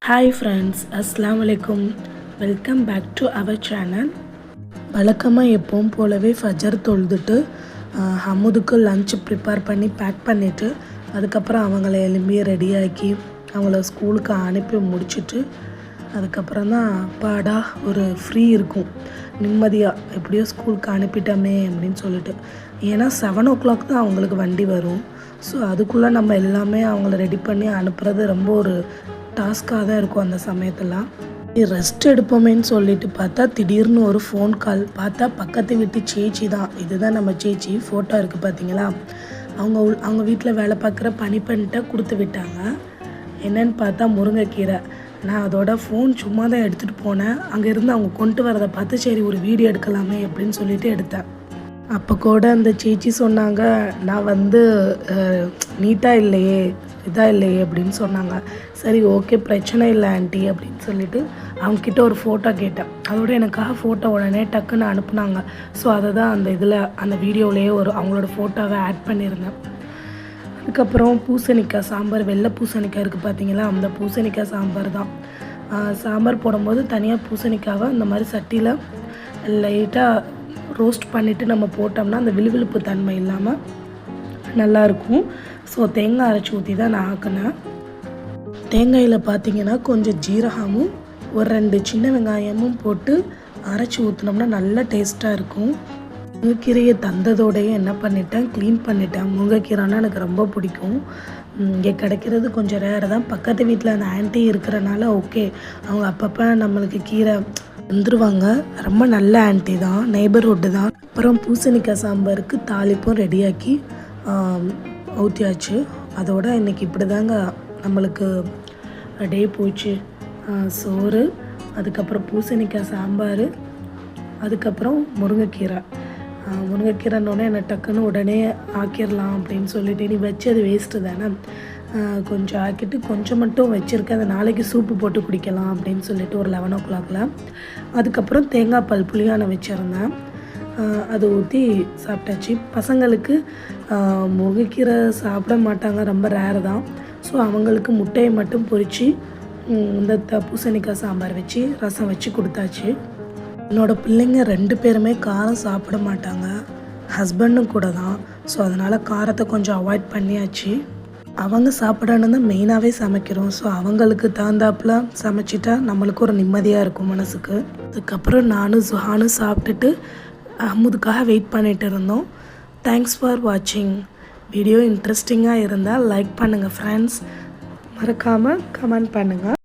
Hi friends, Assalamu alaikum. Welcome back to our channel. வழக்கமாக எப்பவும் போலவே ஃபஜர் தொழுதுட்டு ஹம்முதுக்கு லஞ்ச் ப்ரிப்பேர் பண்ணி பேக் பண்ணிவிட்டு அதுக்கப்புறம் அவங்கள எழும்பி ரெடியாக்கி அவங்கள ஸ்கூலுக்கு அனுப்பி முடிச்சுட்டு அதுக்கப்புறம் தான் பாடா ஒரு ஃப்ரீ இருக்கும் நிம்மதியாக எப்படியோ ஸ்கூலுக்கு அனுப்பிட்டோமே அப்படின்னு சொல்லிட்டு. ஏன்னா 7 o'clock தான் அவங்களுக்கு வண்டி வரும். ஸோ அதுக்குள்ளே நம்ம எல்லாமே அவங்கள ரெடி பண்ணி அனுப்புறது ரொம்ப ஒரு டாஸ்க்காக தான் இருக்கும். அந்த சமயத்தெல்லாம் ரெஸ்ட் எடுப்போமேன்னு சொல்லிட்டு பார்த்தா திடீர்னு ஒரு ஃபோன் கால். பார்த்தா பக்கத்து வீட்டு சேச்சி தான். இதுதான் நம்ம சேச்சி, ஃபோட்டோ இருக்குது பார்த்தீங்களா. அவங்க வீட்டில் வேலை பார்க்குற பனிப்பெண்கிட்ட கொடுத்து விட்டாங்க. என்னன்னு பார்த்தா முருங்கைக்கீரை. நான் அதோட ஃபோன் சும்மா தான் எடுத்துகிட்டு போனேன். அங்கேருந்து அவங்க கொண்டு வரதை பார்த்து சரி ஒரு வீடியோ எடுக்கலாமே அப்படின்னு சொல்லிட்டு எடுத்தேன். அப்போ கூட அந்த சேச்சி சொன்னாங்க, நான் நீட்டாக இல்லையே இதாக இல்லையே அப்படின்னு சொன்னாங்க. சரி ஓகே பிரச்சனை இல்லை ஆண்டி அப்படின்னு சொல்லிட்டு அவங்கக்கிட்ட ஒரு ஃபோட்டோ கேட்டேன். அதோட எனக்காக ஃபோட்டோ உடனே டக்குன்னு அனுப்புனாங்க. ஸோ அதை தான் அந்த வீடியோவிலேயே அவங்களோட ஃபோட்டோவை ஆட் பண்ணியிருந்தேன். அதுக்கப்புறம் பூசணிக்காய் சாம்பார், வெள்ளை பூசணிக்காய் இருக்குது பார்த்தீங்களா, அந்த பூசணிக்காய் சாம்பார் தான். சாம்பார் போடும்போது தனியாக பூசணிக்காவை அந்த மாதிரி சட்டியில் லைட்டாக ரோஸ்ட் பண்ணிவிட்டு நம்ம போட்டோம்னா அந்த விழுவிழுப்பு தன்மை இல்லாமல் நல்லாயிருக்கும். ஸோ தேங்காய் அரைச்சி ஊற்றி தான் நான் ஆக்கினேன். தேங்காயில் பார்த்திங்கன்னா கொஞ்சம் ஜீரகமும் ஒரு 2 சின்ன வெங்காயமும் போட்டு அரைச்சி ஊற்றினோம்னா நல்ல டேஸ்ட்டாக இருக்கும். முருங்கைக்கீரையை தந்ததோடையே என்ன பண்ணிட்டேன், க்ளீன் பண்ணிட்டேன். முருங்கைக்கீரைன்னா எனக்கு ரொம்ப பிடிக்கும். இங்கே கிடைக்கிறது கொஞ்சம் ரேர் தான். பக்கத்து வீட்டில் அந்த ஆண்டி இருக்கிறனால ஓகே, அவங்க அப்பப்போ நம்மளுக்கு கீரை வந்துடுவாங்க. ரொம்ப நல்ல ஆண்டி தான், நெய்பர்ஹுட்டு தான். அப்புறம் பூசணிக்காய் சாம்பாருக்கு தாளிப்பும் ரெடியாக்கி ஊற்றியாச்சு. அதோட இன்றைக்கி இப்படி தாங்க நம்மளுக்கு டே போச்சு. சோறு, அதுக்கப்புறம் பூசணிக்காய் சாம்பார், அதுக்கப்புறம் முருங்கைக்கீரைன்னொடனே என்னை டக்குன்னு உடனே ஆக்கிடலாம் அப்படின்னு சொல்லிட்டு, நீ வச்சது வேஸ்ட்டு தானே, கொஞ்சம் ஆக்கிட்டு கொஞ்சம் மட்டும் வச்சுருக்கேன், அதை நாளைக்கு சூப்பு போட்டு குடிக்கலாம் அப்படின்னு சொல்லிட்டு ஒரு 11 o'clockல. அதுக்கப்புறம் தேங்காய் பால் புளியான வச்சுருந்தேன், அதை ஊற்றி சாப்பிட்டாச்சு. பசங்களுக்கு முருங்கைக்கீரை சாப்பிட மாட்டாங்க, ரொம்ப ரேர் தான். ஸோ அவங்களுக்கு முட்டையை மட்டும் பொரித்து இந்த பூசணிக்காய் சாம்பார் வச்சு ரசம் வச்சு கொடுத்தாச்சு. என்னோடய பிள்ளைங்க 2 பேருமே காரம் சாப்பிட மாட்டாங்க, ஹஸ்பண்டும் கூட தான். ஸோ அதனால் காரத்தை கொஞ்சம் அவாய்ட் பண்ணியாச்சு. அவங்க சாப்பிடணும் தான் மெயினாகவே சமைக்கிறோம். ஸோ அவங்களுக்கு தகுந்தாப்புல சமைச்சிட்டா நம்மளுக்கு ஒரு நிம்மதியாக இருக்கும் மனசுக்கு. அதுக்கப்புறம் நானும் சுஹானும் சாப்பிட்டுட்டு அஹ்முதுக்காக வெயிட் பண்ணிகிட்டு இருந்தோம். தேங்க்ஸ் ஃபார் வாட்சிங். வீடியோ இன்ட்ரெஸ்டிங்காக இருந்தால் லைக் பண்ணுங்கள் ஃப்ரெண்ட்ஸ், மறக்காமல் கமெண்ட் பண்ணுங்கள்.